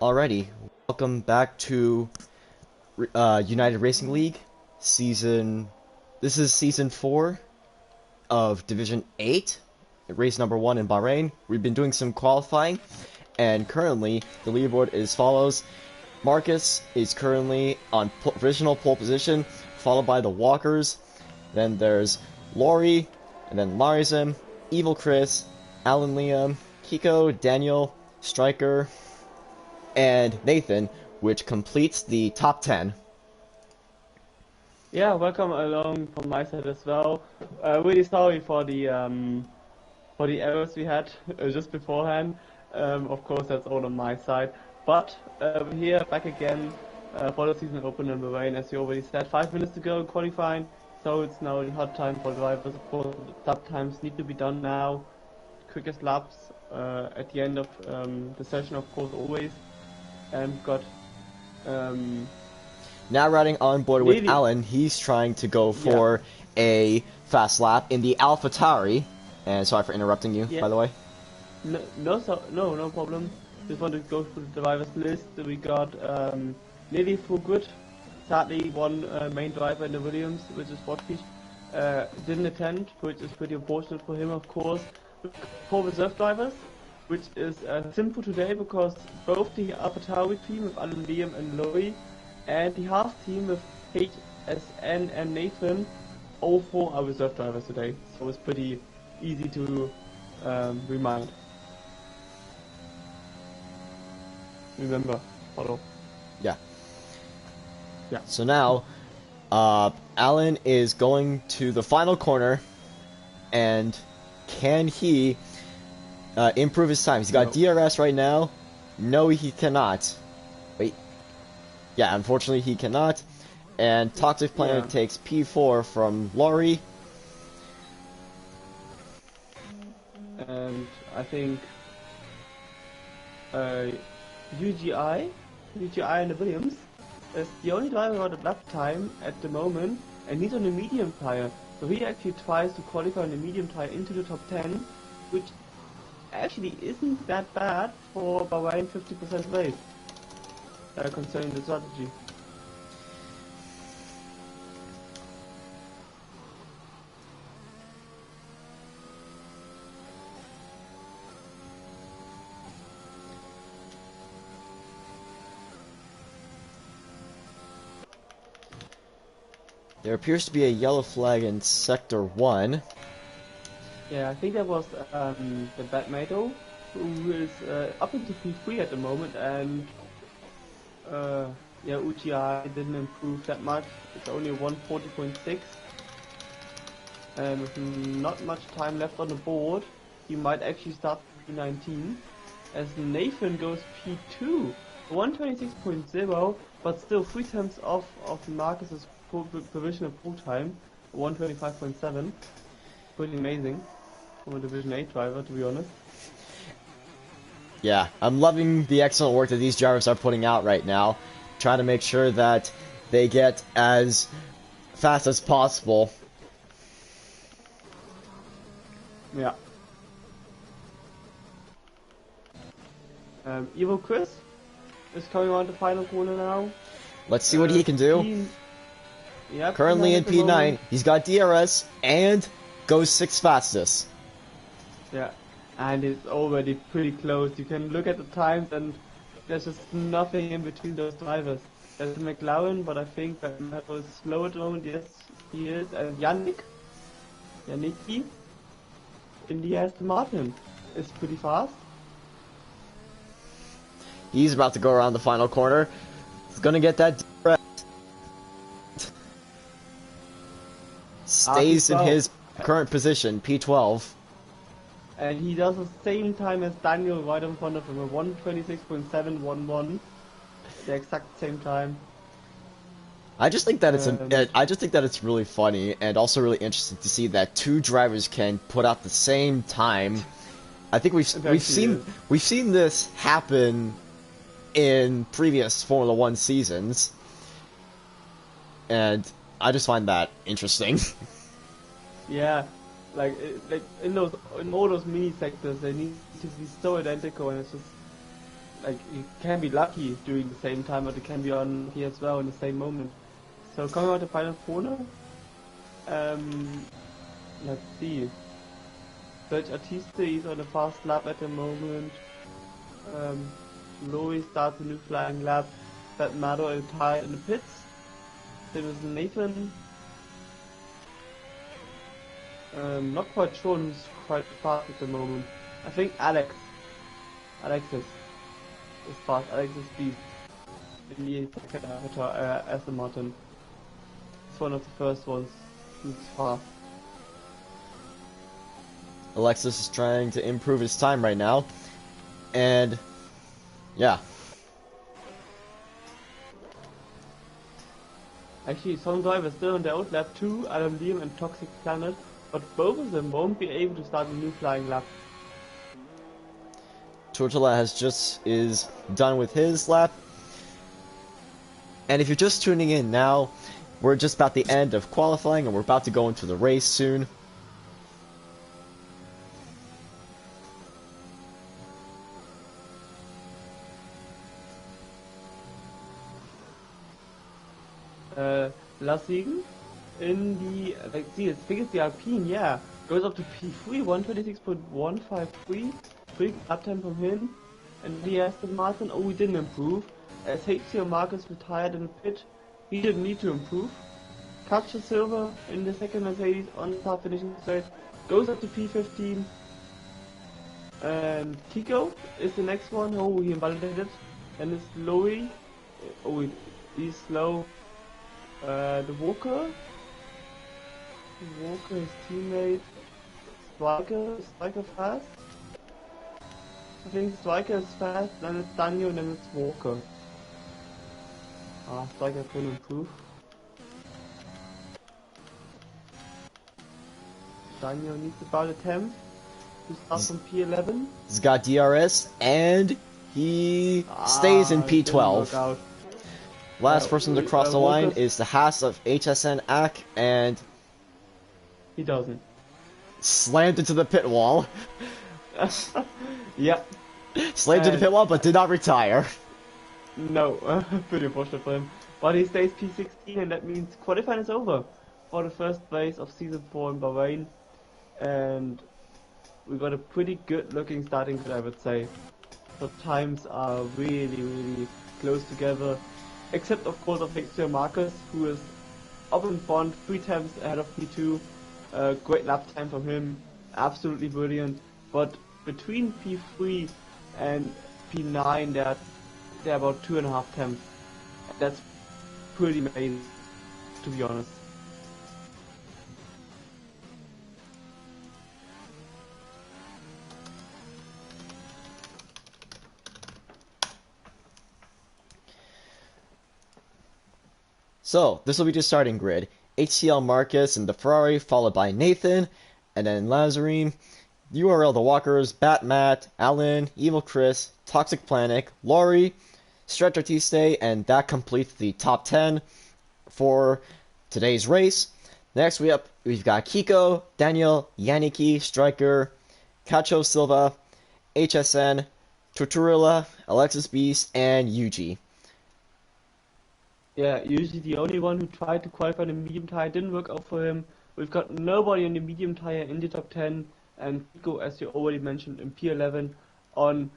Alrighty, welcome back to United Racing League season. This is season 4 of Division 8, race number 1 in Bahrain. We've been doing some qualifying, and currently the leaderboard is follows. Marcus is currently on provisional pole position, followed by the Walkers. Then there's Laurie, and then Larizim, Evil Chris, Alan Liam, Kiko, Daniel, Striker, and Nathan, which completes the top 10. Yeah, welcome along from my side as well. Really sorry for the errors we had just beforehand. Of course, that's all on my side. But we're here back again for the season open in Bahrain, as you already said. 5 minutes to go in qualifying, so it's now the hot time for drivers. Of course, the lap times need to be done now. Quickest laps at the end of the session, of course, always. And got now riding on board with Alan, he's trying to go for a fast lap in the AlphaTauri. And sorry for interrupting you, by the way. No problem. Just want to go through the drivers list. We got nearly full good. Sadly, one main driver in the Williams, which is Botfish, didn't attend, which is pretty unfortunate for him, of course. 4 reserve drivers, which is simple today because both the APAC team with Alan, Liam and Laurie and the half team with HSN and Nathan, all 4 are reserve drivers today, so it's pretty easy to remember, follow. Yeah. So now, Alan is going to the final corner, and can he improve his time? He's got DRS right now. No, he cannot. Wait. Yeah, unfortunately he cannot. And Toxic Planet takes P4 from Laurie. And I think UGI and the Williams is the only driver on the lap time at the moment, and he's on a medium tire. So he actually tries to qualify on the medium tire into the top 10, which actually isn't that bad for Bahrain 50% race, concerning the strategy. There appears to be a yellow flag in Sector 1. Yeah, I think that was the Batmado, who is up into P3 at the moment, and UGI didn't improve that much. It's only 140.6, and with not much time left on the board, he might actually start P19, as Nathan goes P2, 126.0, but still 3 times off of Marcus's provisional pole time, 125.7. Pretty amazing from a Division 8 driver, to be honest. Yeah, I'm loving the excellent work that these drivers are putting out right now, trying to make sure that they get as fast as possible. Yeah. Evil Chris is coming on the final corner now. Let's see what he can do. Currently in P9, he's got DRS and goes 6th fastest. Yeah, and it's already pretty close. You can look at the times and there's just nothing in between those drivers. There's McLaren, but I think that is slow at the moment. Yes, he is. And Yannicki in the Aston Martin is pretty fast. He's about to go around the final corner. He's gonna get that DRS. Stays in his current position, P12. And he does the same time as Daniel right in front of him, a 126.711. The exact same time. I just think that it's really funny and also really interesting to see that 2 drivers can put out the same time. I think we've seen this happen in previous Formula 1 seasons, and I just find that interesting. Yeah, like in all those mini sectors, they need to be so identical, and it's just like you can be lucky doing the same time, but it can be unlucky as well in the same moment. So coming out the final corner, um, let's see. Serge Artiste is on a fast lap at the moment. Um, Louis starts a new flying lap. That Mado is tied in the pits. Same as Nathan. Not quite sure who's quite fast at the moment. I think Alexis is fast. Alexis speed in the second avatar, Aston Martin. It's one of the first ones who's fast. Alexis is trying to improve his time right now, and yeah. Actually, some drivers still on their old lap too, Adam Liam and Toxic Planet, but both of them won't be able to start a new flying lap. Tortola is done with his lap. And if you're just tuning in now, we're just about the end of qualifying and we're about to go into the race soon. Last season in the, like, see, I think it's the Alpine, yeah, goes up to P3, 126.153, big lap time from him, and the Aston Martin, oh, he didn't improve, as HCO Marcus retired in the pit, he didn't need to improve. Capture Silver in the second Mercedes on start finishing straight, goes up to P15, and Kiko is the next one, oh, he invalidated, and it's Louis, oh, he's slow. The Walker, his teammate, Striker fast. I think Striker is fast, then it's Daniel, and then it's Walker. Striker can improve. Daniel needs about a 10 to start from P11. He's got DRS, and he stays in P12. Last person to cross the line is the Haas of HSN ACK, and he doesn't. Slammed into the pit wall. Yep. Slammed into the pit wall, but did not retire. No, pretty unfortunate for him. But he stays P16, and that means qualifying is over for the first race of Season 4 in Bahrain. And we got a pretty good looking starting grid, I would say. The times are really close together. Except of course of Victor Marcus, who is up in front 3 times ahead of P2. Great lap time from him, absolutely brilliant. But between P3 and P9, they're about 2.5 tenths. That's pretty amazing, to be honest. So, this will be the starting grid. HCL Marcus and the Ferrari, followed by Nathan, and then Lazarine, URL the Walkers, Batmat, Alan, Evil Chris, Toxic Planet, Laurie, Stretch Artiste, and that completes the top 10 for today's race. Next we've got Kiko, Daniel, Yannicki, Striker, Cacho Silva, HSN, Torturilla, Alexis Beast, and Yuji. Yeah, usually the only one who tried to qualify the medium tire didn't work out for him. We've got nobody on the medium tire in the top 10, and Kiko, as you already mentioned, in P11 on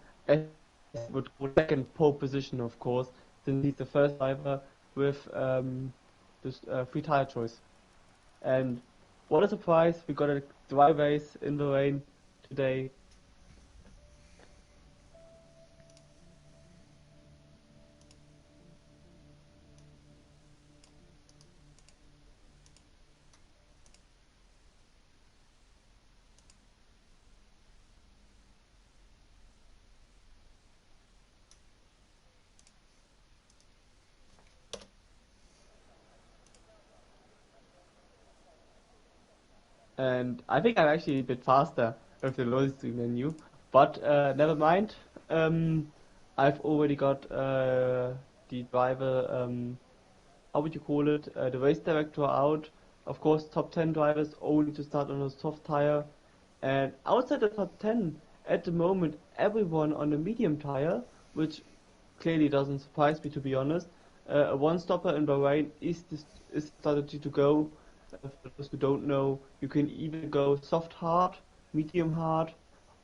second pole position, of course, since he's the first driver with this free tire choice. And what a surprise, we got a dry race in the rain today. And I think I'm actually a bit faster with the loading screen menu, but never mind. I've already got the driver, how would you call it, the race director out. Of course, top 10 drivers only to start on a soft tire. And outside the top 10, at the moment, everyone on the medium tire which clearly doesn't surprise me, to be honest. A one-stopper in Bahrain is the strategy to go. For those who don't know, you can either go soft hard, medium hard,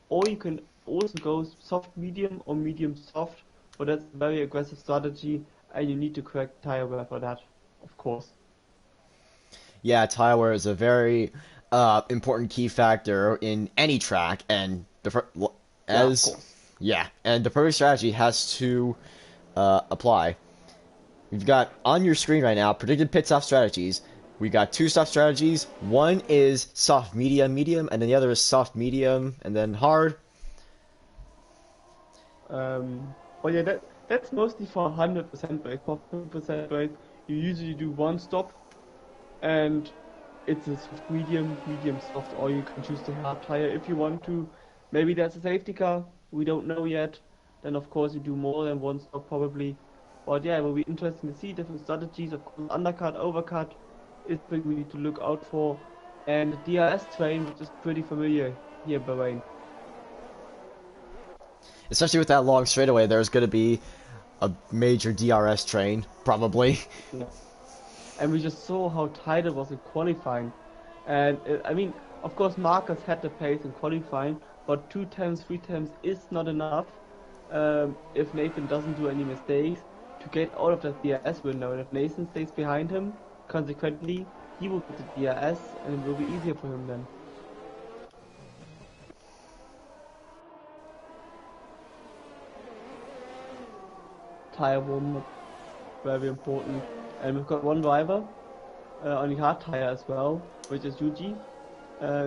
or you can also go soft medium or medium soft. But that's a very aggressive strategy, and you need to correct tire wear for that, of course. Yeah, tire wear is a very important key factor in any track, and Yeah, of as course. yeah, and the perfect strategy has to apply. We've got on your screen right now predicted pit stop strategies. We got two stop strategies. One is soft, medium, medium, and then the other is soft, medium, and then hard. But yeah, that's mostly for 100% brake. For 50% brake, you usually do one stop, and it's a soft medium, medium soft, or you can choose the hard tire if you want to. Maybe that's a safety car, we don't know yet. Then of course you do more than one stop probably. But yeah, it will be interesting to see different strategies. Of course, undercut, overcut is something we need to look out for. And the DRS train, which is pretty familiar here in Bahrain. Especially with that long straightaway, there's going to be a major DRS train, probably. Yeah. And we just saw how tight it was in qualifying. And I mean, of course, Marcus had the pace in qualifying, but two times, three times is not enough if Nathan doesn't do any mistakes to get out of that DRS window. And if Nathan stays behind him, consequently, he will get the DRS and it will be easier for him then. Tire warm up, very important. And we've got one driver on the hard tire as well, which is Yuji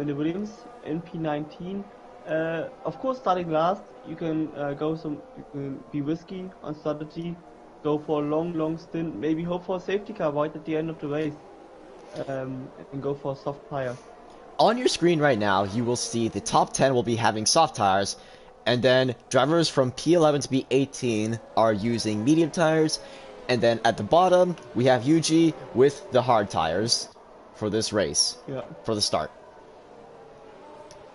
in the Williams NP19. Of course, starting last, you can you can be risky on strategy, go for a long stint, maybe hope for a safety car right at the end of the race, and go for a soft tire. On your screen right now, you will see the top 10 will be having soft tires, and then drivers from P11 to P18 are using medium tires, and then at the bottom, we have Yuji with the hard tires for this race, Yeah, for the start.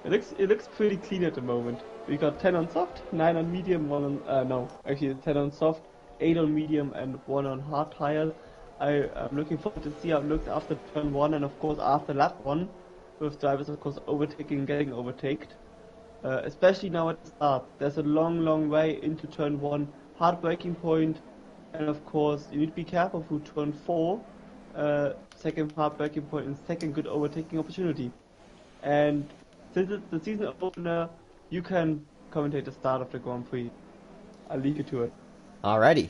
it looks pretty clean at the moment. We got 10 on soft, 9 on medium, 1 on no, actually 10 on soft, 8 on medium, and 1 on hard tire. I'm looking forward to see how it looks after turn 1 and of course after lap 1, with drivers of course overtaking and getting overtaked. Especially now at the start. There's a long way into turn 1, hard braking point, and of course you need to be careful through turn 4, second hard braking point and second good overtaking opportunity. And since it's the season opener, you can commentate the start of the Grand Prix. I'll leave you to it. Alrighty.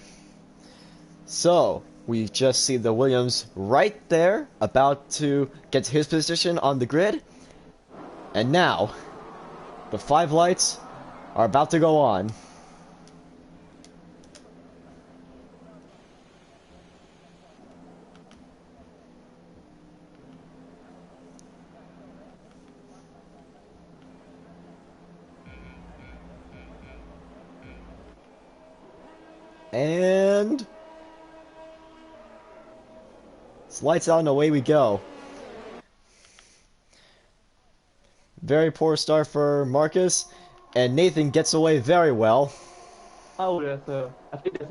So, we just see the Williams right there, about to get to his position on the grid. And now, the 5 lights are about to go on. And it's lights out and away we go. Very poor start for Marcus, and Nathan gets away very well. Oh, I think there's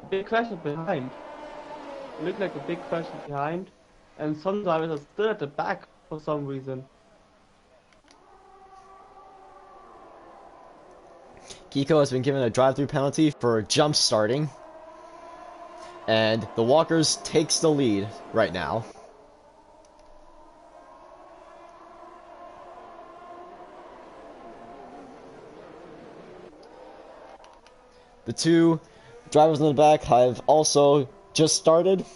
big question behind. It looks like a big question behind, and some drivers are still at the back for some reason. Kiko has been given a drive-through penalty for jump starting, and the Walkers takes the lead right now. The two drivers in the back have also just started.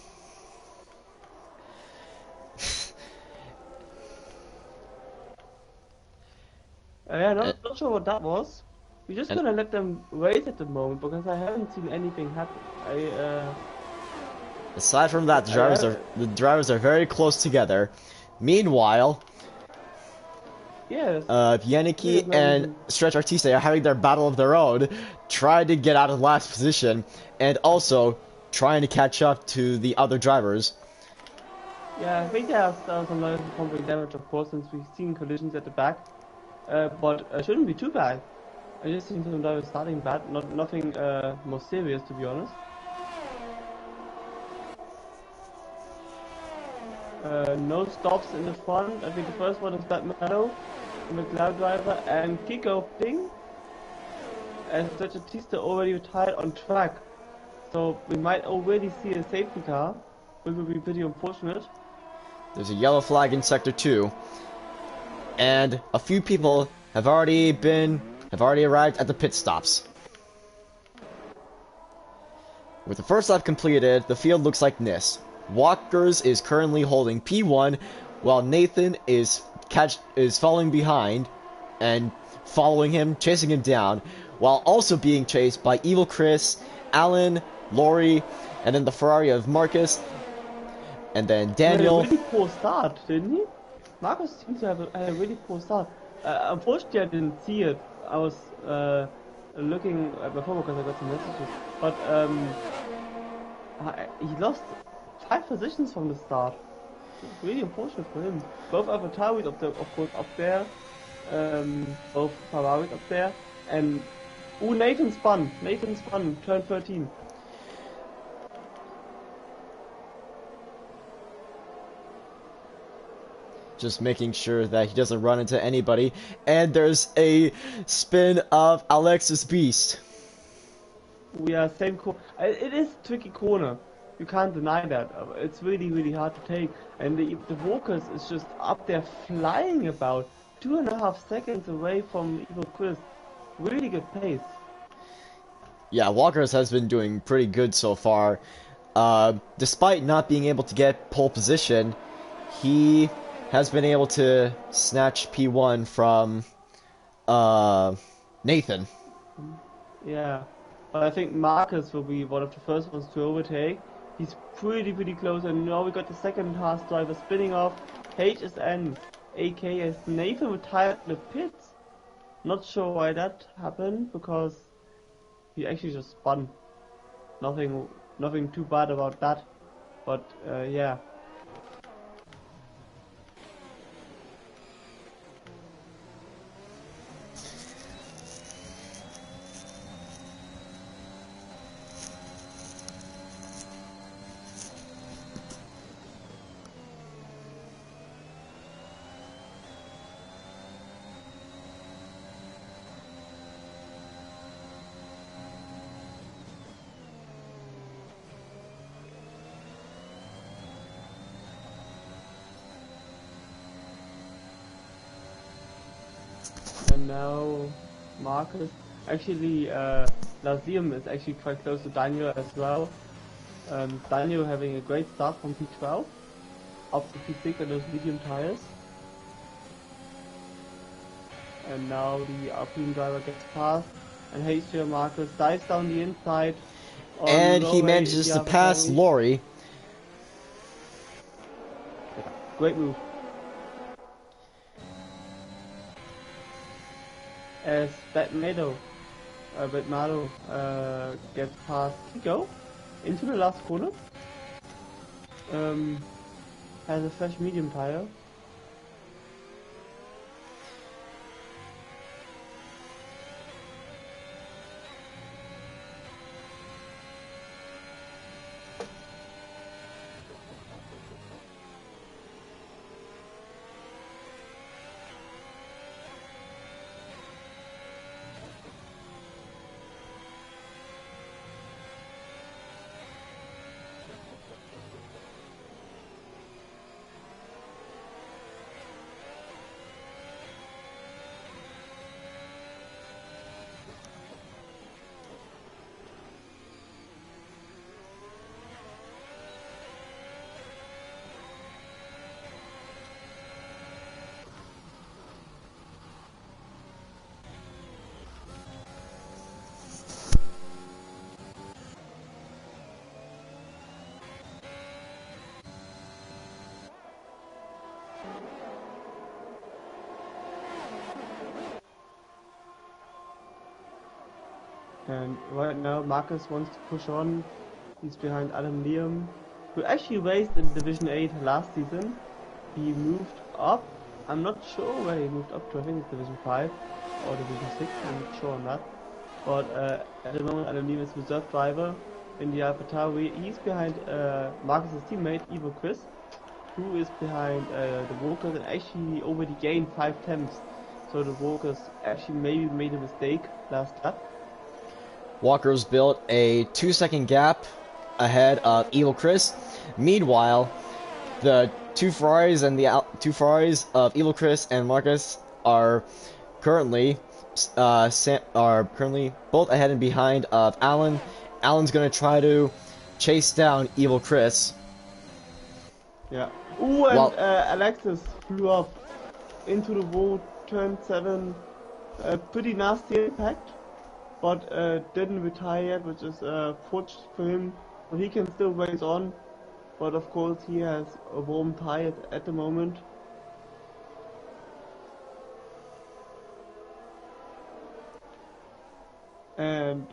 Yeah, And, not sure what that was. We're just and gonna let them race at the moment because I haven't seen anything happen. aside from that, I the drivers are very close together. Meanwhile, yeah, there's Yannicki no and reason. Stretch Artiste are having their battle of their own, trying to get out of last position, and also trying to catch up to the other drivers. Yeah, I think there's some noise pumping damage, of course, since we've seen collisions at the back. But it shouldn't be too bad. I just think some drivers starting bad, nothing more serious to be honest. No stops in the front. I think the first one is Bad Meadow, the Cloud driver, and Kiko Ping as such a Tista already retired on track. So we might already see a safety car, which would be pretty unfortunate. There's a yellow flag in Sector 2. And a few people have already arrived at the pit stops. With the first lap completed, the field looks like this. Walkers is currently holding P1, while Nathan is falling behind and following him, chasing him down, while also being chased by Evil Chris, Alan, Laurie, and then the Ferrari of Marcus, and then Daniel. He had a really poor start, didn't he? Marcus seems to have had a really poor start. Unfortunately, I didn't see it. I was looking at my phone because I got some messages. But he lost 5 positions from the start. It's really unfortunate for him. Both AlphaTauris of course up there, both Ferraris up there, and Nathan spun. Turn 13. Just making sure that he doesn't run into anybody. And there's a spin of Alexis Beast. We are same corner. It is a tricky corner. You can't deny that. It's really hard to take. And the Walkers is just up there flying about 2.5 seconds away from Evil Chris. Really good pace. Yeah, Walkers has been doing pretty good so far. Despite not being able to get pole position, he has been able to snatch P1 from Nathan. Yeah, but I think Marcus will be one of the first ones to overtake. He's pretty close, and now we got the second Haas driver spinning off. HSN, aka Nathan, retired in the pits. Not sure why that happened, because he actually just spun. Nothing too bad about that, but yeah. And now Marcus, actually Lazium is actually quite close to Daniel as well. Daniel having a great start from P12 up to P6 on those medium tires. And now the Alpine driver gets past, and HJ Marcus dives down the inside. And he manages to pass Laurie. Great move. As Batmado gets past Kiko into the last corner. Has a fresh medium tire. And right now Marcus wants to push on. He's behind Adam Liam, who actually raced in Division 8 last season. He moved up. I'm not sure where he moved up to. I think it's Division 5. or Division 6, I'm not sure on that. But at the moment, Adam is reserve driver in the AlphaTauri. He's behind Marcus's teammate, Evo Chris, who is behind the Walkers and actually already gained 5 temps. So the Walkers actually maybe made a mistake last lap. Walker's built a 2-second gap ahead of Evil Chris. Meanwhile, the two Ferraris of Evil Chris and Marcus are currently both ahead and behind of Alan. Alan's gonna try to chase down Evil Chris. Yeah. Ooh, and Alexis flew off into the wall, turn 7. Pretty nasty impact, but didn't retire yet, which is fortunate for him. So he can still race on, but of course he has a warm tire at the moment. And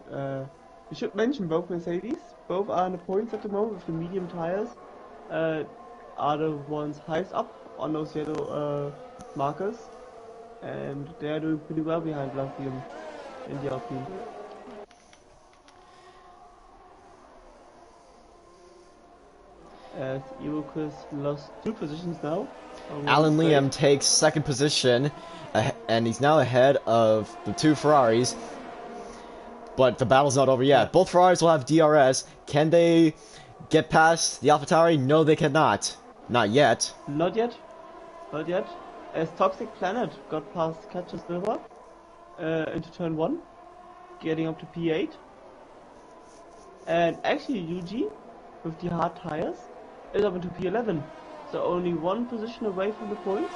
we should mention both Mercedes. Both are on the points at the moment with the medium tires. Are the ones highest up on those yellow markers, and they are doing pretty well behind Latium in the Alpine. As Chris lost 2 positions now. Alan Liam takes 2nd position, and he's now ahead of the 2 Ferraris. But the battle's not over yet. Yeah. Both Ferraris will have DRS. Can they get past the AlphaTauri? No, they cannot. Not yet. Not yet. Not yet. As Toxic Planet got past Catcher Silver into turn 1, getting up to P8. And actually UG, with the hard tires, is up into P11. So only 1 position away from the points.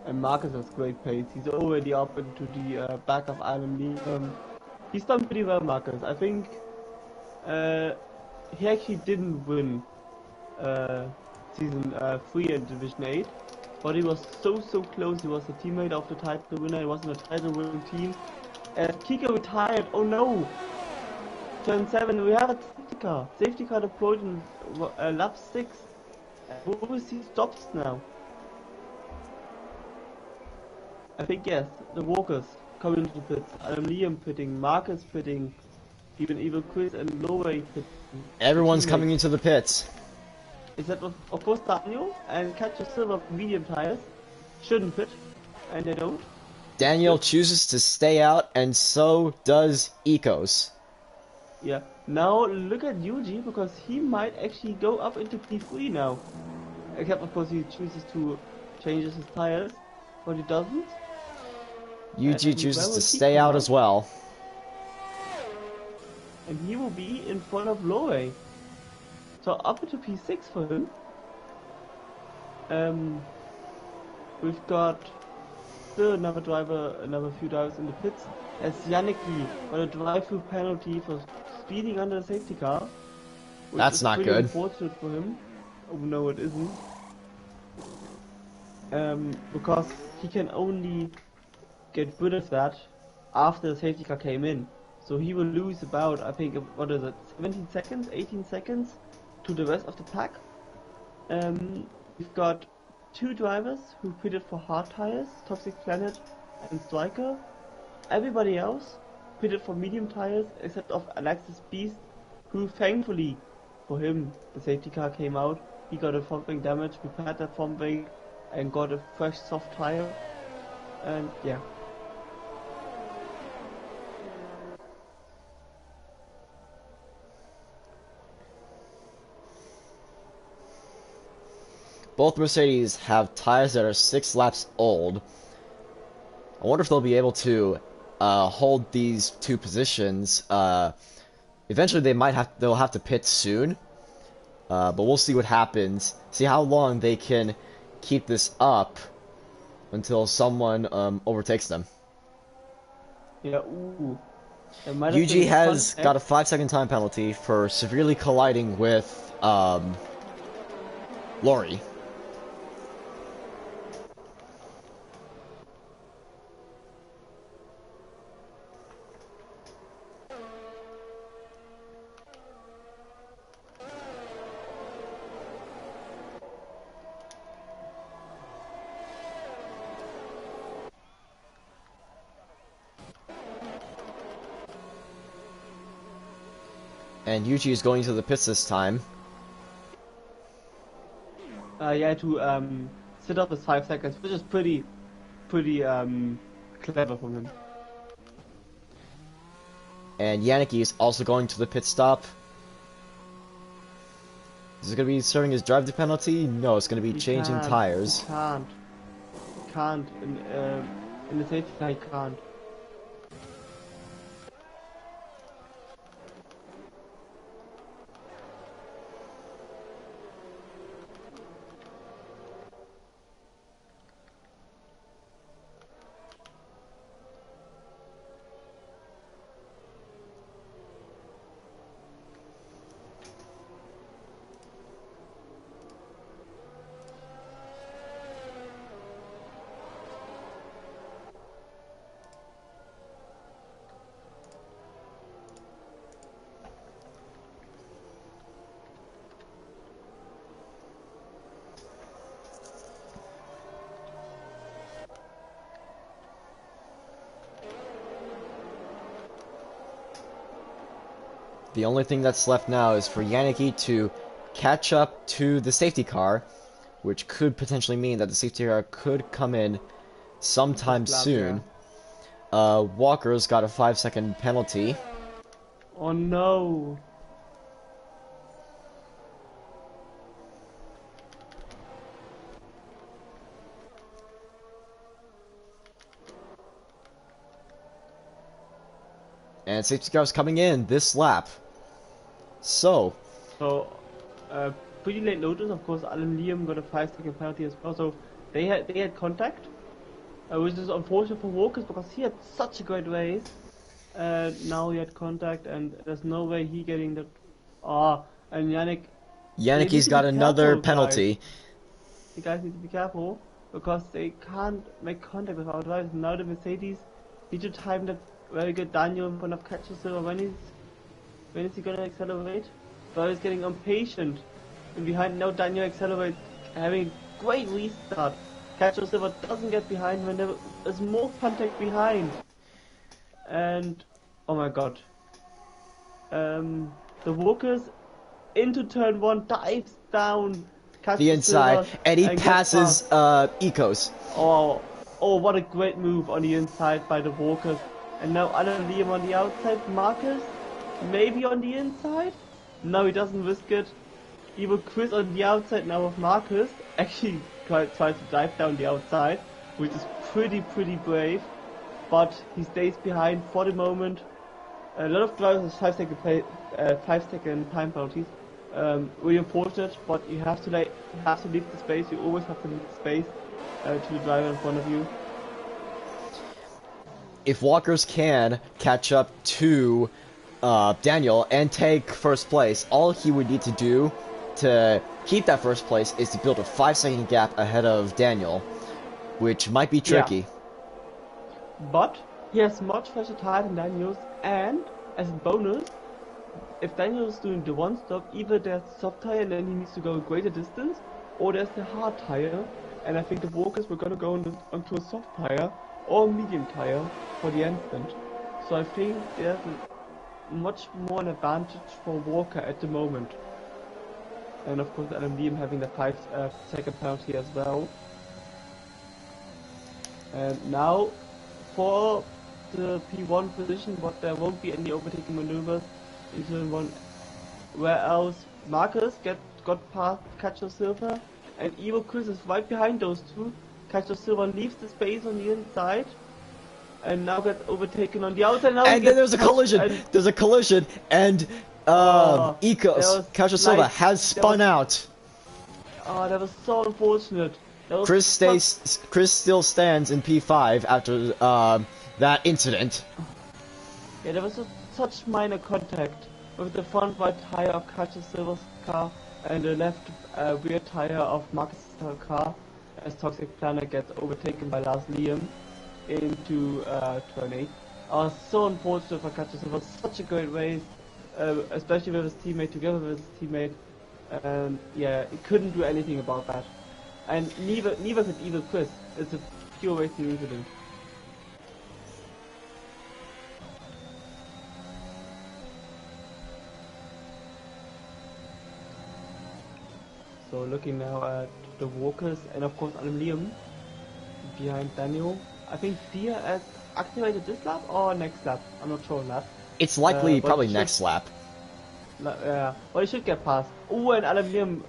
And Marcus has great pace. He's already up into the back of Alan Lee. He's done pretty well, Marcus. I think he actually didn't win season 3 in Division 8, but he was so close. He was a teammate of the title winner. He was in a title winning team. Kiko retired. Oh no! Turn 7. We have a safety car. Safety car deployed in lap 6. Who will see stops now? I think yes, the Walkers coming into the pits. Liam pitting, Marcus pitting, even Evil Chris and Lowey pitting. Everyone's coming into the pits. Except of course Daniel and Catcher Silver medium tires shouldn't pit, and they don't. Daniel chooses to stay out, and so does Ecos. Yeah. Now look at Yuji, because he might actually go up into P3 now. Except of course he chooses to change his tires, but he doesn't. Yuji chooses to stay out as well. And he will be in front of Lowey. So up into P6 for him. We've got still another few drivers in the pits. As Yannick Lee got a drive-through penalty for speeding under the safety car. That's not good. Unfortunate for him. Oh no, it isn't. Because he can only get rid of that after the safety car came in. So he will lose about, I think, what is it, 17 seconds, 18 seconds to the rest of the pack. We've got 2 drivers who pitted for hard tires, Toxic Planet and Striker. Everybody else pitted for medium tires except of Alexis Beast, who thankfully for him, the safety car came out. He got a front wing damage, repaired that front wing and got a fresh soft tire. And yeah. Both Mercedes have tires that are 6 laps old. I wonder if they'll be able to hold these 2 positions. Eventually they'll have to pit soon. But we'll see what happens. See how long they can keep this up until someone overtakes them. Yeah, ooh. Yuji has got a 5-second time penalty for severely colliding with Lori. And Yuji is going to the pits this time. Yeah, to sit up his 5 seconds, which is pretty clever from him. And Yannick is also going to the pit stop. Is it going to be serving his drive to penalty? No, it's going to be changing tires. He can't. In the safety car, he can't. The only thing that's left now is for Yannick to catch up to the safety car, which could potentially mean that the safety car could come in sometime soon. Yeah. Walker's got a 5-second penalty. Oh no! And safety car's coming in this lap. So, pretty late notice. Of course, Alan Liam got a 5-second penalty as well. So they had contact, which is unfortunate for Walkers because he had such a great race. Now he had contact, and there's no way he getting that. And Yannicky's got another penalty. The guys need to be careful because they can't make contact with our drivers. Now the Mercedes need to time that very good. Daniel in front of Catcher Silver. When is he gonna accelerate? But he's getting impatient. And behind now Daniel accelerates, having a great restart. Catcher Silver doesn't get behind when there is more contact behind. And oh my god. The Walkers into turn 1 dives down the inside and he passes Ecos. Oh what a great move on the inside by the Walkers. And now Alan Liam on the outside. Marcus maybe on the inside? No, he doesn't risk it. Even Chris on the outside now of Marcus actually tries to dive down the outside, which is pretty brave. But he stays behind for the moment. A lot of drivers have 5-second time penalties. Really unfortunate, but you have to leave the space. You always have to leave the space to the driver in front of you. If Walkers can catch up to Daniel and take first place, all he would need to do to keep that first place is to build a 5-second gap ahead of Daniel, which might be tricky. Yeah. But he has much faster tire than Daniel's, and as a bonus, if Daniel is doing the one stop, either there's soft tire and then he needs to go a greater distance, or there's the hard tire, and I think the Walkers were gonna go onto a soft tire or medium tire for the instant. So I think there's much more an advantage for Walker at the moment. And of course LMD having the 5-second penalty as well. And now for the P1 position, but there won't be any overtaking maneuvers in turn 1. Where else Marcus got past Catcher Silver, and Evo Chris is right behind those two. Catcher Silver leaves the space on the inside and now gets overtaken on the outside. Now and then there's a collision. There's a collision, and Ecos Catcher Silver has spun out. Oh, that was so unfortunate. Chris still stands in P5 after that incident. Yeah, there was such minor contact with the front right tire of Catcher Silver's car and the left rear tire of Marcus' car, as Toxic Planet gets overtaken by Lars Liam into turn 8. So unfortunate for Catcher Silver. Such a great race, especially with his teammate, together with his teammate. Yeah, he couldn't do anything about that. And neither could either Chris. It's a pure racing incident. So looking now at the walkers and of course Liam behind Daniel. I think Dia has activated this lap or next lap. I'm not sure lap. It's likely But probably he next lap. Yeah, but he should get past. Oh, and Liam.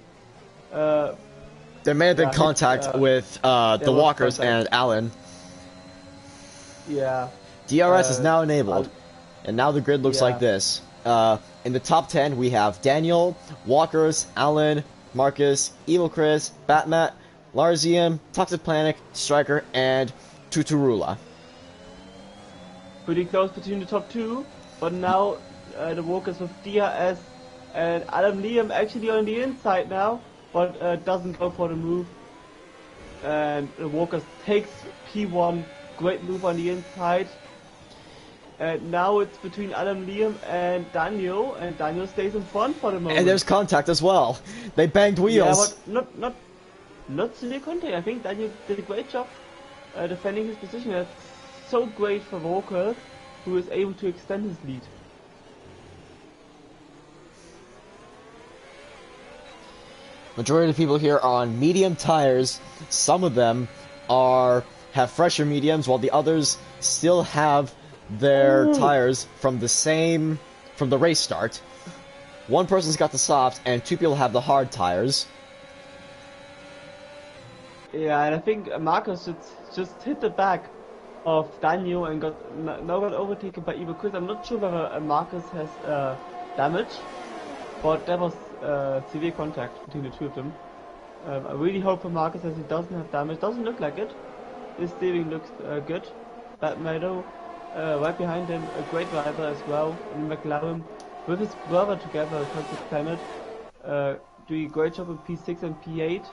There may have been Yeah, contact with there the was walkers contact. and Alan. Yeah. DRS is now enabled, Al and now the grid looks like yeah. this. In the top 10, we have Daniel, Walkers, Alan, Marcus, Evil Chris, Batmat, Larzium, Toxic Planet, Striker, and Tuturula. Pretty close between the top two, but now the walkers with DRS and Liam actually on the inside now, but doesn't go for the move. And the walkers takes P1, great move on the inside. And now it's between Liam and Daniel stays in front for the moment. And there's contact as well. They banged wheels. Yeah, but not severe contact. I think Daniel did a great job defending his position. That's so great for Walker, who is able to extend his lead. Majority of the people here are on medium tires. Some of them have fresher mediums, while the others still have their tires from the race start. One person's got the softs, and two people have the hard tires. Yeah, and I think Marcus just hit the back of Daniel and got overtaken by Evil Chris. I'm not sure whether Marcus has damage, but that was severe contact between the two of them. I really hope for Marcus that he doesn't have damage. Doesn't look like it. His steering looks good. But Meadow, right behind him, a great driver as well, in McLaren, with his brother together, Toxic Planet, doing a great job in P6 and P8.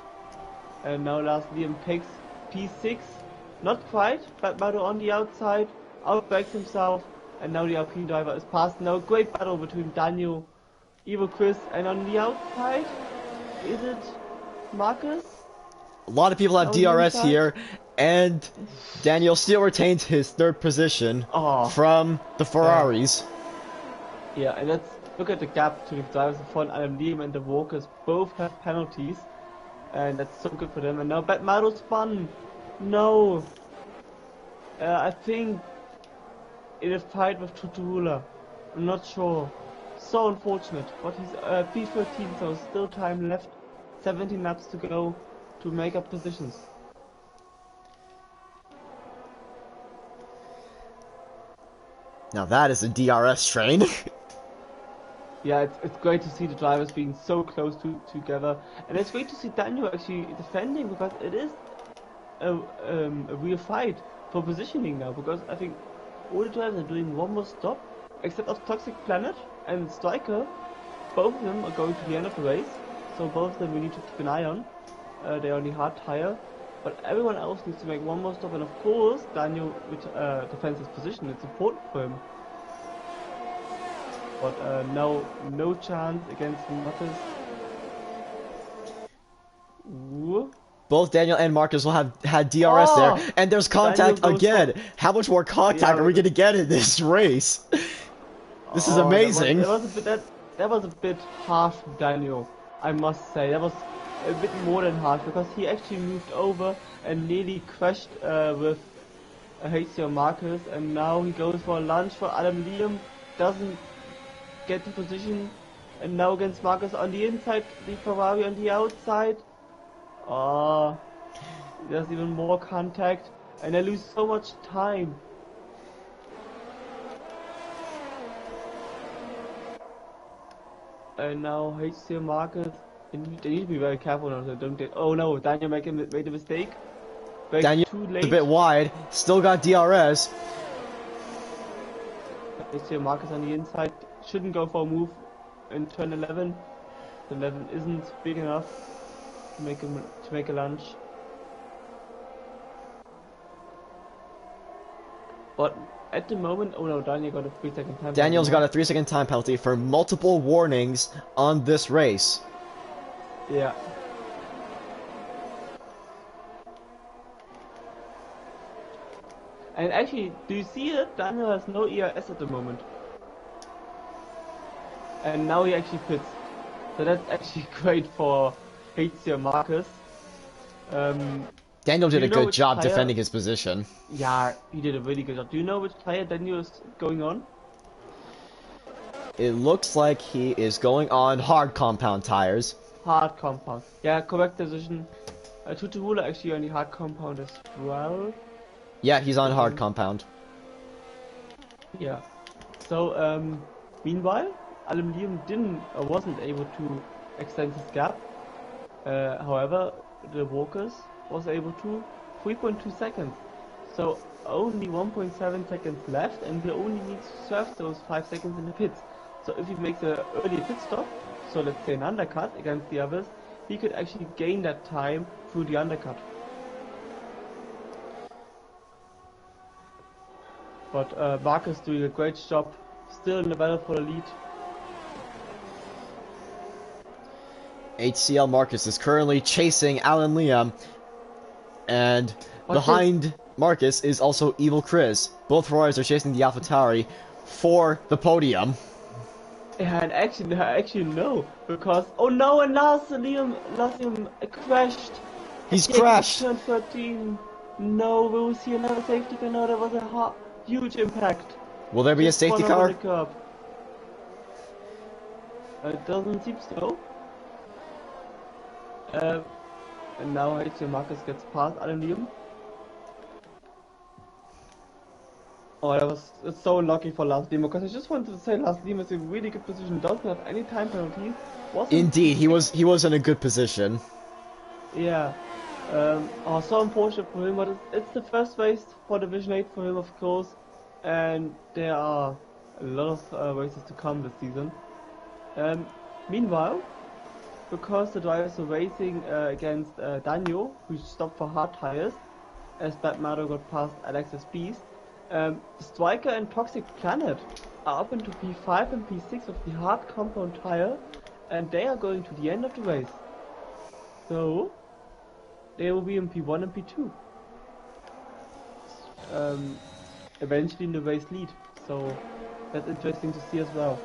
And now last Liam takes P6, not quite, but Meadow on the outside, outbreaks himself, and now the Alpine driver is past. Now great battle between Daniel, Evil Chris, and on the outside, is it Marcus? A lot of people have DRS here, and Daniel still retains his third position from the Ferraris. Yeah, and let's look at the gap between the drivers in front. Liam and the walkers both have penalties, and that's so good for them. And now Batmado spun. No. I think in a fight with Tuturula. I'm not sure. So unfortunate, but he's P13, so still time left. 17 laps to go to make up positions. Now that is a DRS train. Yeah, it's great to see the drivers being so close together, and it's great to see Daniel actually defending, because it is a real fight for positioning now, because I think all the drivers are doing one more stop, except of Toxic Planet and Striker. Both of them are going to the end of the race, so both of them we need to keep an eye on. They're on the hard tire, but everyone else needs to make one more stop, and of course Daniel defends his position. It's important for him. But no chance against Marcus. Both Daniel and Marcus will have had DRS there, and there's contact again. How much more contact are we going to get in this race? This is amazing. That was a bit harsh, Daniel. I must say that was a bit more than harsh, because he actually moved over and nearly crashed with HCO Marcus, and now he goes for a lunge for Liam. Doesn't get the position, and now against Marcus on the inside, the Ferrari on the outside. There's even more contact, and they lose so much time. And now HCO Marcus, they need to be very careful now, so don't get. Oh no, Daniel made a mistake. Daniel too late. A bit wide, still got DRS. HCO Marcus on the inside. Shouldn't go for a move in turn 11. The 11 isn't big enough to make a lunge. But at the moment, oh no, Daniel got a 3-second time. Daniel's got a 3-second time penalty for multiple warnings on this race. Yeah. And actually, do you see it? Daniel has no ERS at the moment. And now he actually pits. So that's actually great for hates your Marcus. Daniel Do did you a know good which job tire? defending his position. Yeah, he did a really good job. Do you know which tire Daniel is going on? It looks like he is going on hard compound tires. Hard compound. Yeah, correct decision. Tutuhula actually on the hard compound as well. Yeah, he's on hard Um, compound. yeah. So, meanwhile, Alam Liam wasn't able to extend his gap. However, the Walkers was able to 3.2 seconds. So only 1.7 seconds left, and he only needs to serve those 5 seconds in the pits. So if he makes an early pit stop, so let's say an undercut against the others, he could actually gain that time through the undercut. But Marcus doing a great job, still in the battle for the lead. HCL Marcus is currently chasing Alan Liam, and But behind Marcus is also Evil Chris. Both Ferraris are chasing the AlphaTauri for the podium. Yeah, and actually no, because oh no, and last Liam crashed. He's At the end of crashed. Turn 13. No, we will see another safety car. No, that was a huge impact. Will there be a Just safety spun over car? the curb. It doesn't seem so. And now HC Marcus gets past Adam Liam. Oh, it's so unlucky for Last Liam, because I just wanted to say Last Liam is in really good position, doesn't have any time penalties. Indeed, he was in a good position. Yeah. So unfortunate for him, but it's the first race for Division 8 for him, of course, and there are a lot of races to come this season. Meanwhile, because the drivers are racing against Daniel, who stopped for hard tires, as Bad Mado got past Alexis Beast, Striker and Toxic Planet are up into P5 and P6 of the hard compound tire, and they are going to the end of the race. So they will be in P1 and P2. Eventually in the race lead. So that's interesting to see as well.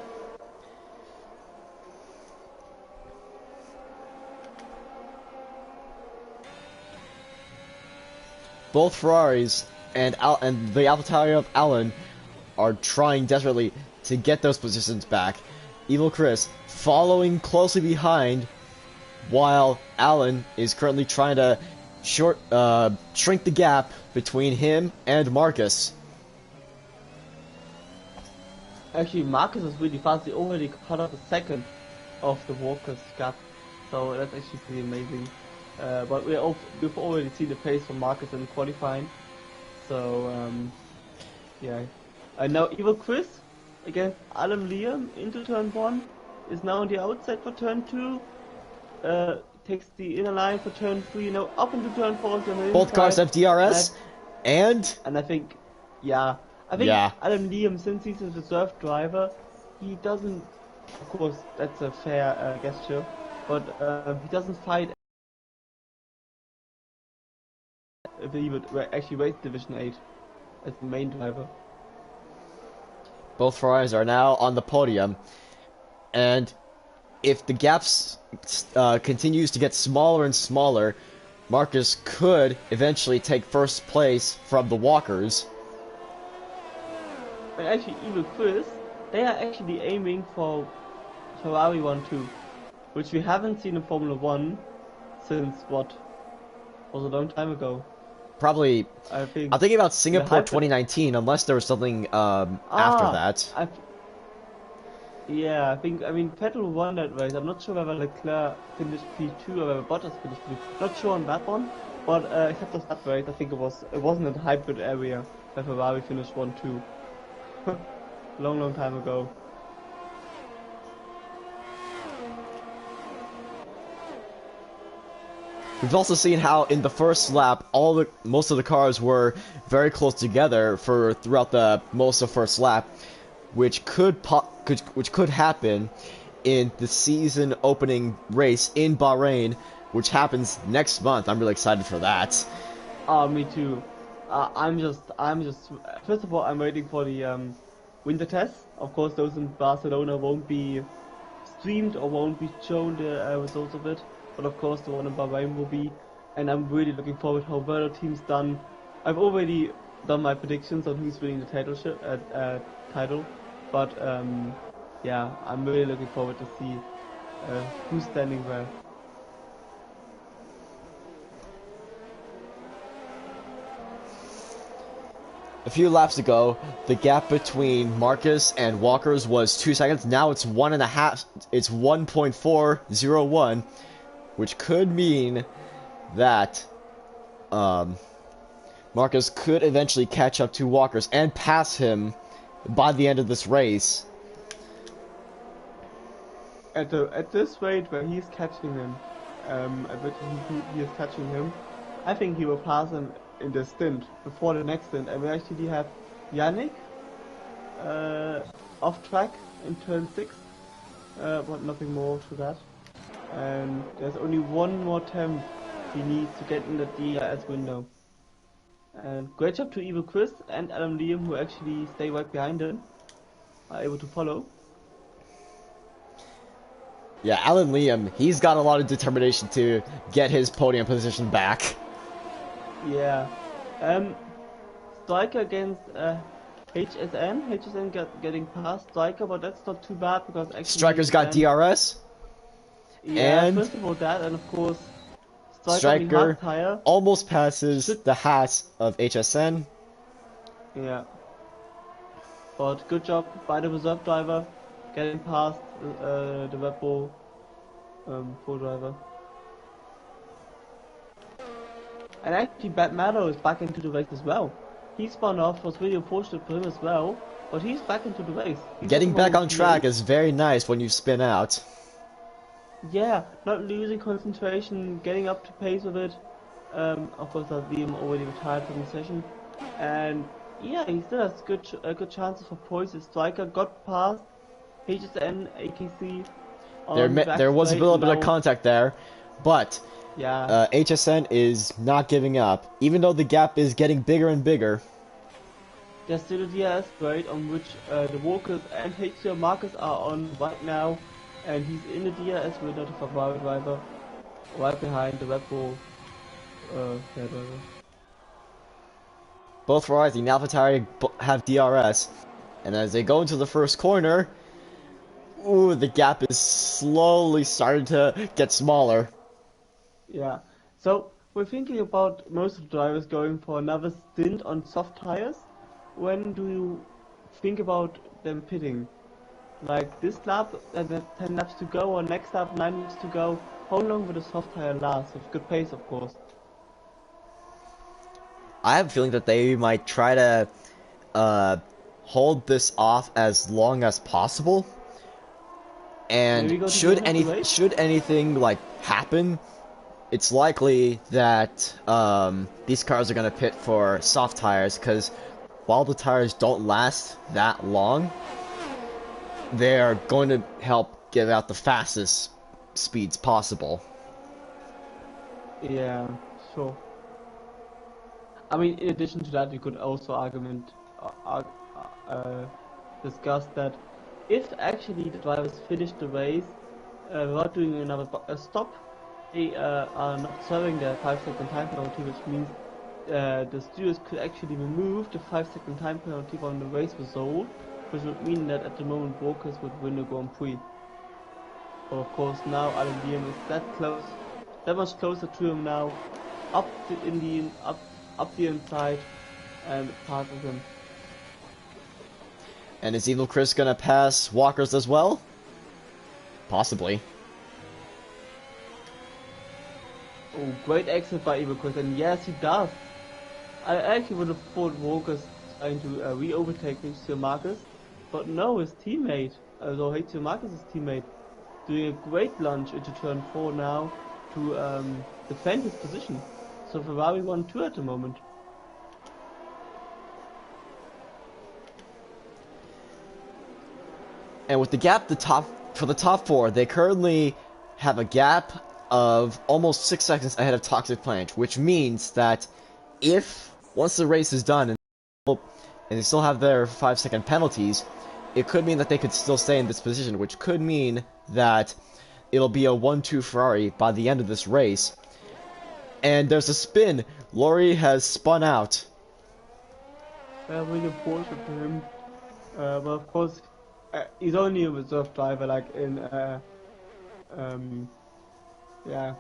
Both Ferraris and the AlphaTauri of Alan are trying desperately to get those positions back. Evil Chris following closely behind, while Alan is currently trying to shrink the gap between him and Marcus. Actually, Marcus is really fast. He already cut off a second of the Walker's gap, so that's actually pretty amazing. But we've already seen the pace from Marcus in qualifying, so yeah. And now Evil Chris against Alan Liam into turn 1 is now on the outside for turn 2. Takes the inner line for turn 3, now up into turn 4. Both cars have DRS, and I think, yeah. I think Adam Liam, since he's a reserve driver, he doesn't, of course, that's a fair gesture, but he doesn't fight if he would actually race Division 8 as the main driver. both Ferraris are now on the podium, and if the gaps continues to get smaller and smaller, Marcus could eventually take first place from the Walkers. And actually, Evil Chris, they are actually aiming for Ferrari 1-2, which we haven't seen in Formula 1 since what was a long time ago. Probably, I think. I'm thinking about Singapore 2019, unless there was something after that. Yeah, I mean, Vettel won that race. I'm not sure whether Leclerc finished P2 or whether Bottas finished P2. Not sure on that one, but except for that race, I think it wasn't a hybrid area where Ferrari finished 1-2. Long time ago. We've also seen how in the first lap, most of the cars were very close together throughout the most of first lap, which could happen in the season opening race in Bahrain, which happens next month. I'm really excited for that. Me too. I'm just. First of all, I'm waiting for the winter tests. Of course, those in Barcelona won't be streamed or won't be shown the results of it. but of course the one in Bahrain will be. And I'm really looking forward how well the team's done. I've already done my predictions on who's winning the title, but yeah, I'm really looking forward to see who's standing where. A few laps ago, the gap between Marcus and Walker's was 2 seconds. Now it's 1.5. It's 1.401, which could mean that Marcus could eventually catch up to Walker's and pass him by the end of this race. At this rate where he's catching him, at which he is catching him, I think he will pass him in the stint before the next stint, and we actually have Yannick off track in turn 6, but nothing more to that. And there's only one more attempt he needs to get in the DRS window. And great job to Evil Chris and Adam Liam, who actually stay right behind him, are able to follow. Yeah, Alan Liam, he's got a lot of determination to get his podium position back. Yeah. Striker against HSN. HSN getting past Striker, but that's not too bad because actually Striker's got DRS. Yeah, and first of all that, and of course Striker tire. almost passes the Haas of HSN. Yeah. But good job by the reserve driver getting past the Red Bull full driver. And actually, Bad Mallow is back into the race as well. He spun off, was really unfortunate for him as well, but he's back into the race. Getting back on track is very nice when you spin out. Yeah, not losing concentration, getting up to pace with it. Of course, Liam already retired from the session, and yeah, he still has good chances for points. His Striker got past HSN, AKC. There was a little bit of contact there, but yeah, HSN is not giving up, even though the gap is getting bigger and bigger. There's still a DRS grade on which the Walkers and HCR Marcus are on right now, and he's in the DRS window to Ferrari driver, right behind the Red Bull driver. Both Ferraris and AlphaTauri have DRS, and as they go into the first corner, ooh, the gap is slowly starting to get smaller. Yeah, so we're thinking about most of the drivers going for another stint on soft tires. When do you think about them pitting? Like this lap, 10 laps to go, or next lap, 9 laps to go? How long will the soft tire last? With good pace, of course. I have a feeling that they might try to hold this off as long as possible. And should anything like happen, it's likely that these cars are going to pit for soft tires, because while the tires don't last that long, they're going to help give out the fastest speeds possible. Yeah, sure. I mean, in addition to that, you could also discuss that if actually the drivers finish the race without doing another stop, they are not serving their 5-second time penalty, which means the stewards could actually remove the 5-second time penalty from the race result, which would mean that at the moment Walkers would win the Grand Prix. But of course now Alan Liam is that much closer to him now, up the inside, and passes him. And is Evil Chris gonna pass Walker's as well? Possibly. Oh, great exit by Evil Chris, and yes, he does. I actually would have thought Walker's trying to re-overtake HCO Marcus, but no, his teammate, although HCO Marcus' teammate, doing a great lunge into turn 4 now to defend his position. So Ferrari 1-2 at the moment. And with the gap for the top 4, they currently have a gap of almost 6 seconds ahead of Toxic Planet, which means that if once the race is done and they still have their 5-second penalties, it could mean that they could still stay in this position, which could mean that it'll be a 1-2 Ferrari by the end of this race. And there's a spin. Laurie has spun out. Really unfortunate for him. But of course, he's only a reserve driver, like in, yeah.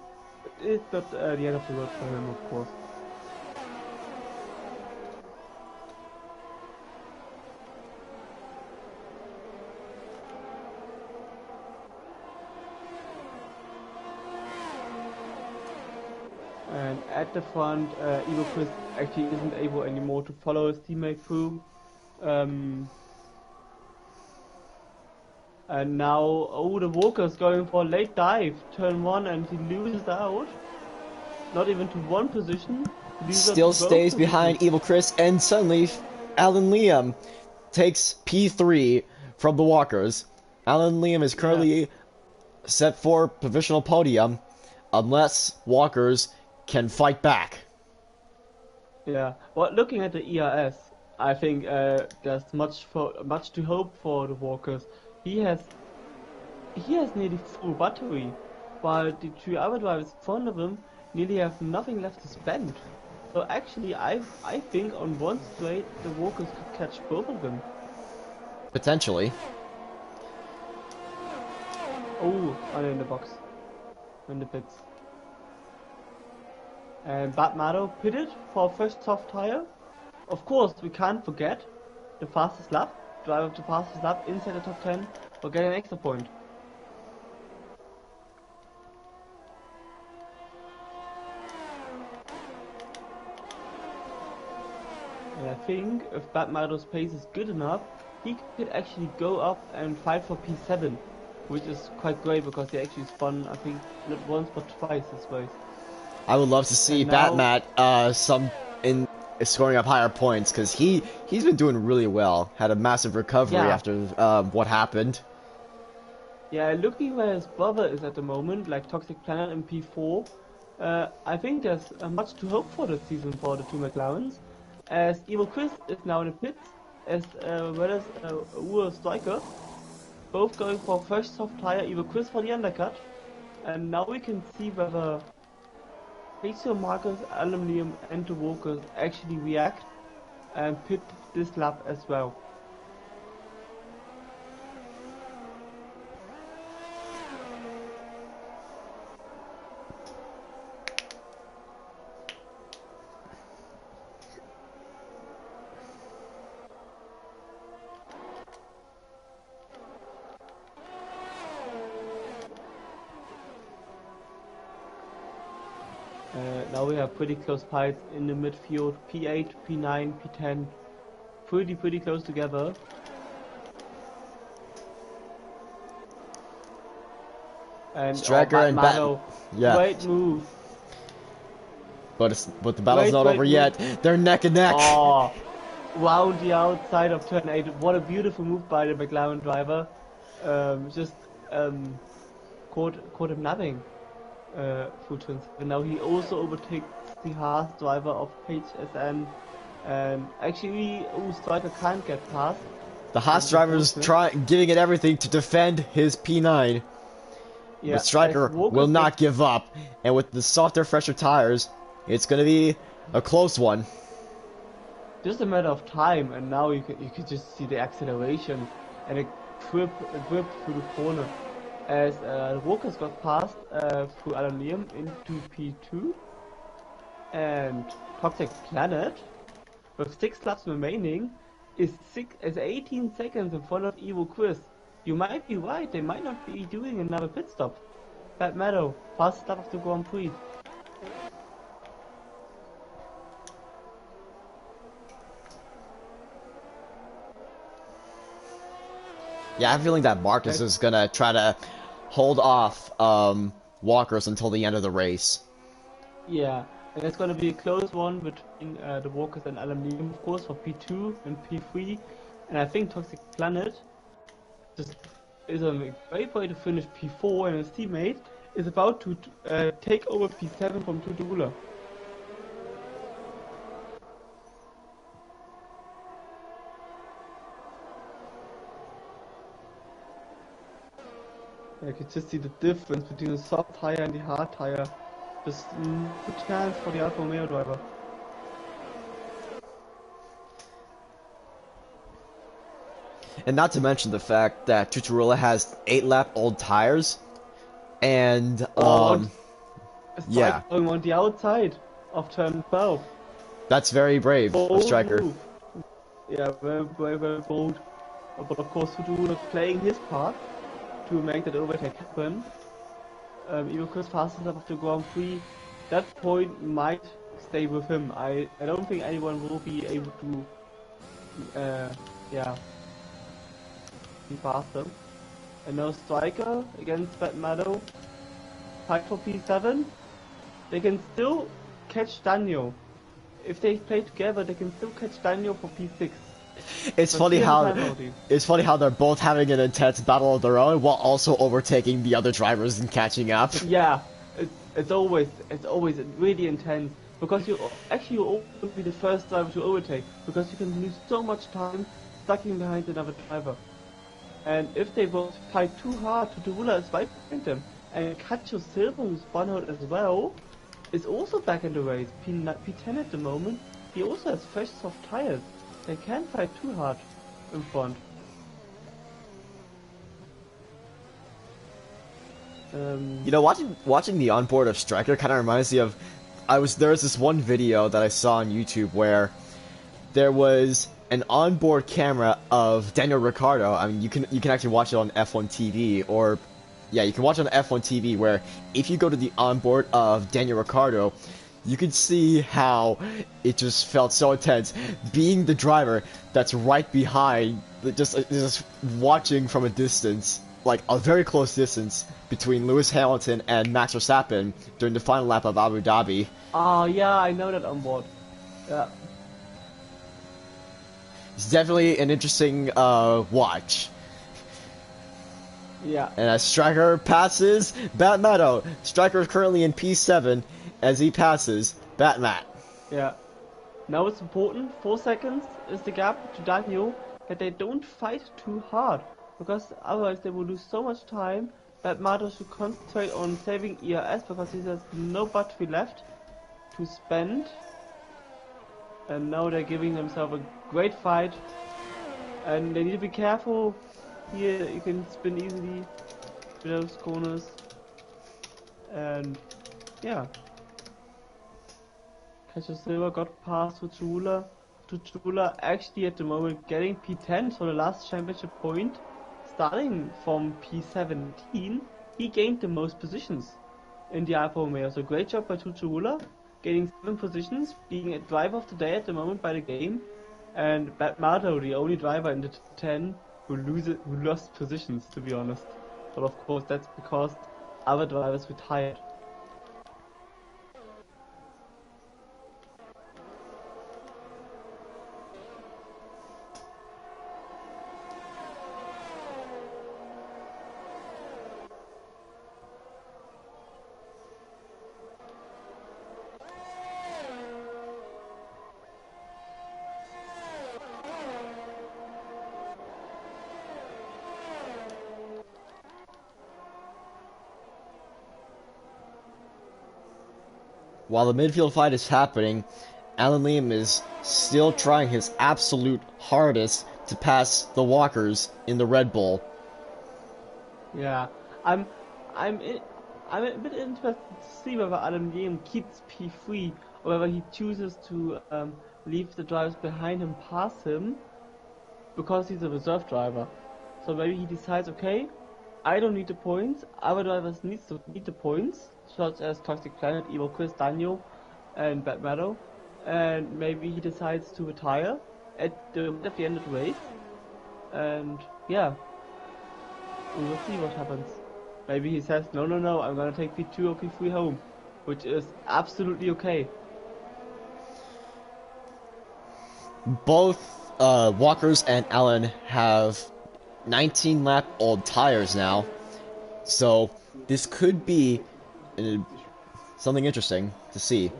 It's not the end of the road for him, of course. And at the front, Evo Chris actually isn't able anymore to follow his teammate through. And now, oh, the Walker's going for a late dive, turn 1, and he loses out. Not even to one position. Still stays behind Evil Chris, and suddenly Alan Liam takes P3 from the Walkers. Alan Liam is currently set for provisional podium, unless Walkers can fight back. Yeah, well, looking at the ERS, I think there's much to hope for the Walkers. He has nearly full battery, while the two other drivers in front of him nearly have nothing left to spend. So actually, I think on one straight the Walkers could catch both of them. Potentially. Oh, in the box, in the pits. And Bad Mado pitted for first soft tire. Of course, we can't forget the fastest lap, driver to fastest lap inside the top 10 for getting an extra point. And I think if Bad Mado's pace is good enough, he could actually go up and fight for P7, which is quite great because he actually spun, I think, not once but twice this race. I would love to see Batmat scoring up higher points, because he's been doing really well. Had a massive recovery after what happened. Yeah, looking where his brother is at the moment, like Toxic Planet in P4, I think there's much to hope for this season for the two McLarens, as Evil Chris is now in the pits, as well as Ur Striker, both going for first soft tire, Evil Chris for the undercut, and now we can see whether Rachel, Marcus, Aluminium and the Walkers actually react and pit this lap as well. Now we have pretty close fights in the midfield, P8, P9, P10, pretty close together. And Striker and Mado, great move. But the battle's not over yet. They're neck and neck. Oh, round the outside of turn 8. What a beautiful move by the McLaren driver. Just caught him napping. Through turn 7. Now he also overtakes the Haas driver of HSN, and actually Striker can't get past. The Haas driver's giving it everything to defend his P9. Yeah, but Striker will not give up, and with the softer, fresher tires, it's gonna be a close one. Just a matter of time, and now you can just see the acceleration and a grip through the corner. As Walkers got past through Aluminium into P2, and Toxic Planet, with 6 laps remaining, is 18 seconds in front of Evo Chris. You might be right, they might not be doing another pit stop. Bad Meadow, fastest lap of the Grand Prix. Yeah, I have a feeling that Marcus is gonna try to hold off Walkers until the end of the race. Yeah, and it's gonna be a close one between the Walkers and Aluminium, of course, for P2 and P3. And I think Toxic Planet just is on a great way to finish P4, and his teammate is about to take over P7 from Tutula. I could just see the difference between the soft tire and the hard tire. Just no chance for the Alfa Romeo driver. And not to mention the fact that Tutorula has 8-lap-old tires, and It's yeah, like going on the outside of turn 12. that's very brave of Bold Striker. move. Yeah, very, very, very bold. But of course, Tutorula playing his part to make that overtake happen. Even Chris fastest lap of the Grand Prix, that point might stay with him. I don't think anyone will be able to, yeah, be faster. And now Striker against Bad Meadow, fight for P7. They can still catch Daniel. If they play together, they can still catch Daniel for P6. It's But funny here's the how time penalty. they're both having an intense battle of their own while also overtaking the other drivers and catching up. Yeah, it's always really intense because you always be the first driver to overtake because you can lose so much time stucking behind another driver. And if they both fight too hard, Tutorula is right behind them. And Cacho Silva, who's spun out as well, is also back in the race. P10 at the moment. He also has fresh soft tires. They can't fight too hard in front. You know, watching the onboard of Striker kind of reminds me of there was this one video that I saw on YouTube where there was an onboard camera of Daniel Ricciardo. I mean, you can actually watch it on F1 TV, or yeah, you can watch it on F1 TV, where if you go to the onboard of Daniel Ricciardo, you could see how it just felt so intense being the driver that's right behind, just watching from a distance, like a very close distance between Lewis Hamilton and Max Verstappen during the final lap of Abu Dhabi. Oh yeah, I know that on board. Yeah. It's definitely an interesting watch. Yeah. And as Striker passes Batmato, Striker is currently in P7 as he passes Batmat. Yeah. Now it's important, 4 seconds is the gap to Daniel, that they don't fight too hard, because otherwise they will lose so much time. Batmato should concentrate on saving ERS because he has no battery left to spend. And now they're giving themselves a great fight. And they need to be careful. Here you can spin easily to those corners. And yeah. Cacho Silva got past Tuchula. Tuchula actually at the moment getting P10 for the last championship point. Starting from P17, he gained the most positions in the Alfa Romeo. So great job by Tuchula, getting 7 positions, being a driver of the day at the moment by the game. And Batmato, the only driver in the 10 who lost positions, to be honest. But of course that's because other drivers retired. While the midfield fight is happening, Alan Liam is still trying his absolute hardest to pass the walkers in the Red Bull. Yeah, I'm a bit interested to see whether Adam Liam keeps P3 or whether he chooses to leave the drivers behind him pass him because he's a reserve driver. So maybe he decides, okay, I don't need the points, other drivers need the points, such as Toxic Planet, Evil Chris, Daniel, and Bad Meadow, and maybe he decides to retire at the end of the race, and yeah, we will see what happens. Maybe he says, no, I'm gonna take P2 or P3 home, which is absolutely okay. Both Walkers and Allen have 19-lap-old tires now, so this could be something interesting to see.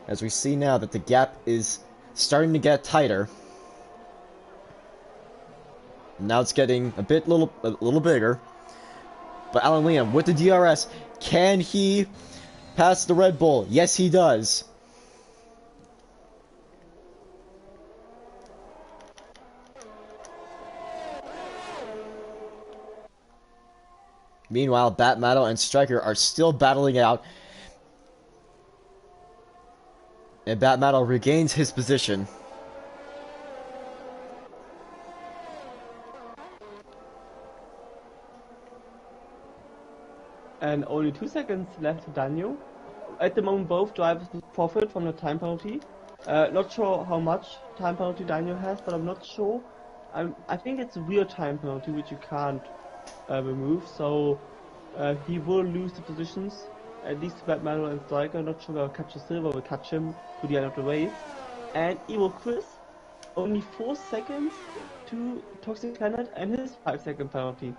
As we see now that the gap is starting to get tighter. Now it's getting a little bigger. But Alan Liam with the DRS, can he pass the Red Bull? Yes, he does. Meanwhile, Batmetal and Striker are still battling it out. And Batmetal regains his position. And only 2 seconds left to Daniel. At the moment, both drivers profit from the time penalty. Not sure how much time penalty Daniel has, but I'm not sure. I think it's a real time penalty which you can't remove, so he will lose the positions. At least Batman and Striker. Not sure whether Catcher Silver will catch him to the end of the race. And Evil Chris, only 4 seconds to Toxic Planet and his 5-second penalty.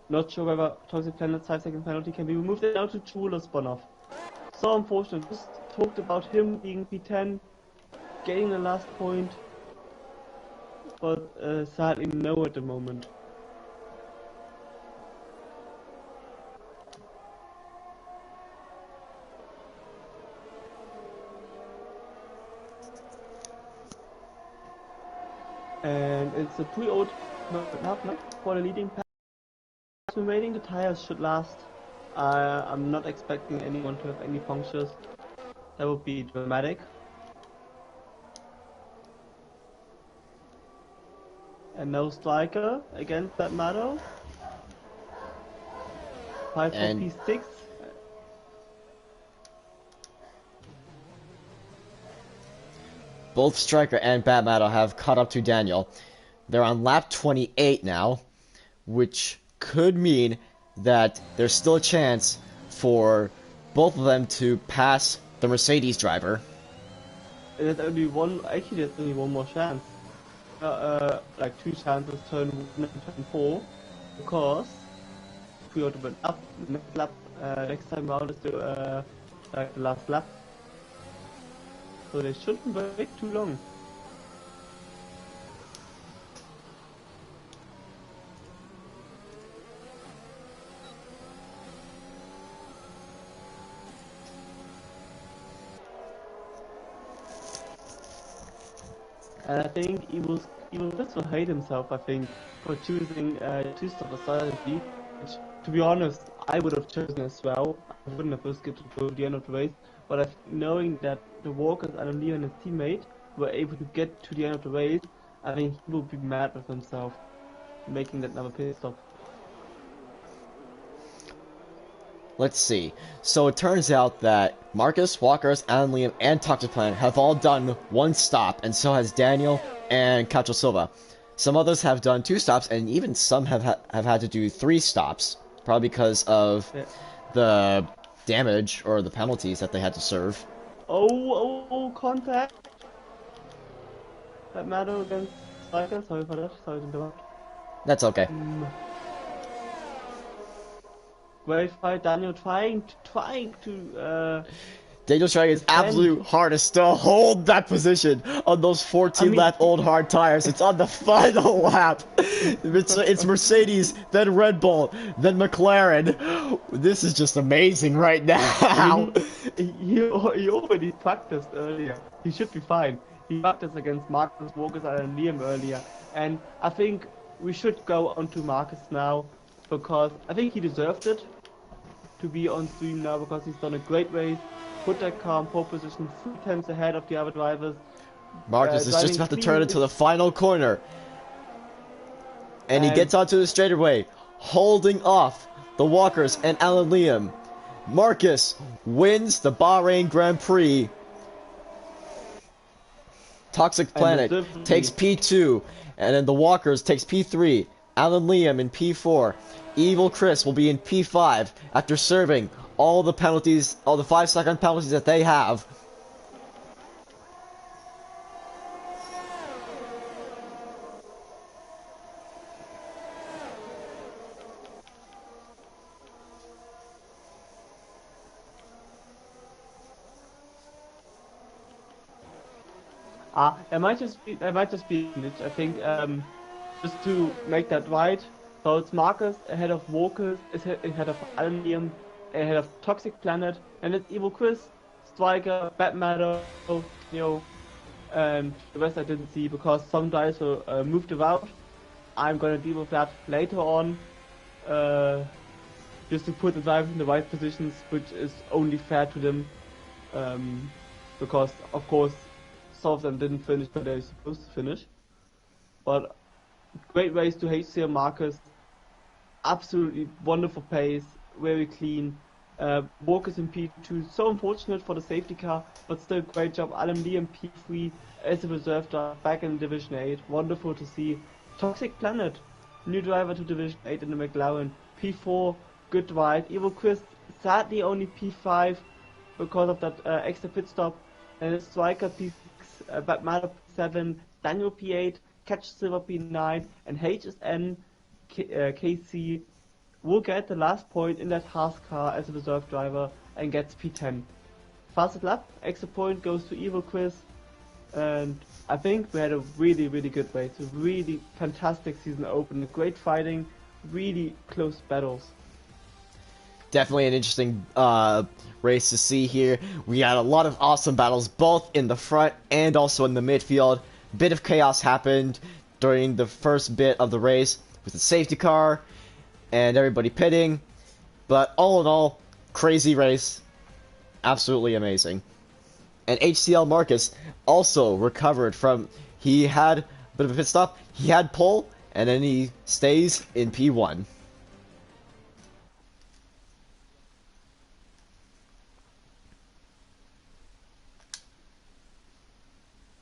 Not sure whether Toxic Planet's 5-second penalty can be removed. And now to Chulo Spawn-off. So unfortunate. Just talked about him being P10, getting the last point, but sadly no at the moment. And it's a pre-old lap for the leading pack. Remaining, the tires should last. I'm not expecting anyone to have any punctures. That would be dramatic. And no Striker against that Batmado. 5 for P6. Both Striker and Batmetal have caught up to Daniel. They're on lap 28 now, which could mean that there's still a chance for both of them to pass the Mercedes driver. There's only one, actually there's only one more chance. Like 2 chances, turn 1 and turn 4, because we ought to went up the next lap, next time round is the last lap. So they shouldn't wait too long. And I think he will just will hate himself, I think, for choosing to stop strategy, which, to be honest, I would have chosen as well. I wouldn't have risked it to go to the end of the race, but knowing that the walkers, Adam Lee and his teammate, were able to get to the end of the race, I think he will be mad with himself, making that number pit stop. Let's see. So it turns out that Marcus, Walkers, Alan Liam, and Toxic Planet have all done 1 stop, and so has Daniel and Cacho Silva. Some others have done 2 stops, and even some have had to do 3 stops, probably because of the damage or the penalties that they had to serve. Oh, contact! That matter against Striker, sorry for that, sorry to interrupt. That's okay. Great fight, Daniel trying to Daniel's trying his absolute hardest to hold that position on those 14-lap old hard tires. It's on the final lap. It's Mercedes, then Red Bull, then McLaren. This is just amazing right now. He already practiced earlier. He should be fine. He practiced against Marcus, Walkers, and Liam earlier. And I think we should go on to Marcus now, because I think he deserved it to be on stream now, because he's done a great race, put that car in pole position 3 times ahead of the other drivers. Marcus is just about to turn into the final corner. And he gets onto the straightaway, holding off the Walkers and Alan Liam. Marcus wins the Bahrain Grand Prix. Toxic Planet takes P2, and then the Walkers takes P3. Alan Liam in P4. Evil Chris will be in P5 after serving all the penalties, all the 5-second penalties that they have. It might just be a glitch. I think just to make that right, So it's Marcus ahead of Vocus, ahead of Aluminium, ahead of Toxic Planet, and it's Evo Chris, Striker, Bad Matter, you know, and the rest I didn't see because some guys were moved around. I'm gonna deal with that later on, just to put the drivers in the right positions, which is only fair to them, because of course some of them didn't finish but they're supposed to finish. But great race to HC and Marcus, absolutely wonderful pace, very clean. Walkers in P2, so unfortunate for the safety car, but still great job. Alan Lee in P3 as a reserve driver back in Division 8, wonderful to see. Toxic Planet, new driver to Division 8 in the McLaren. P4, good ride. Evo Chris, sadly only P5 because of that extra pit stop. And Striker P6, Batman P7, Daniel P8, Catch Silver P9, and HSN KC will get the last point in that Haas car as a reserve driver and gets P10. Fastest lap, extra point goes to Evo Quiz, and I think we had a really good race, a really fantastic season open, great fighting, really close battles. Definitely an interesting race to see here. We had a lot of awesome battles both in the front and also in the midfield. Bit of chaos happened during the first bit of the race with the safety car and everybody pitting, but all in all, crazy race, absolutely amazing. And HCL Marcus also recovered from, he had a bit of a pit stop, he had pole, and then he stays in P1.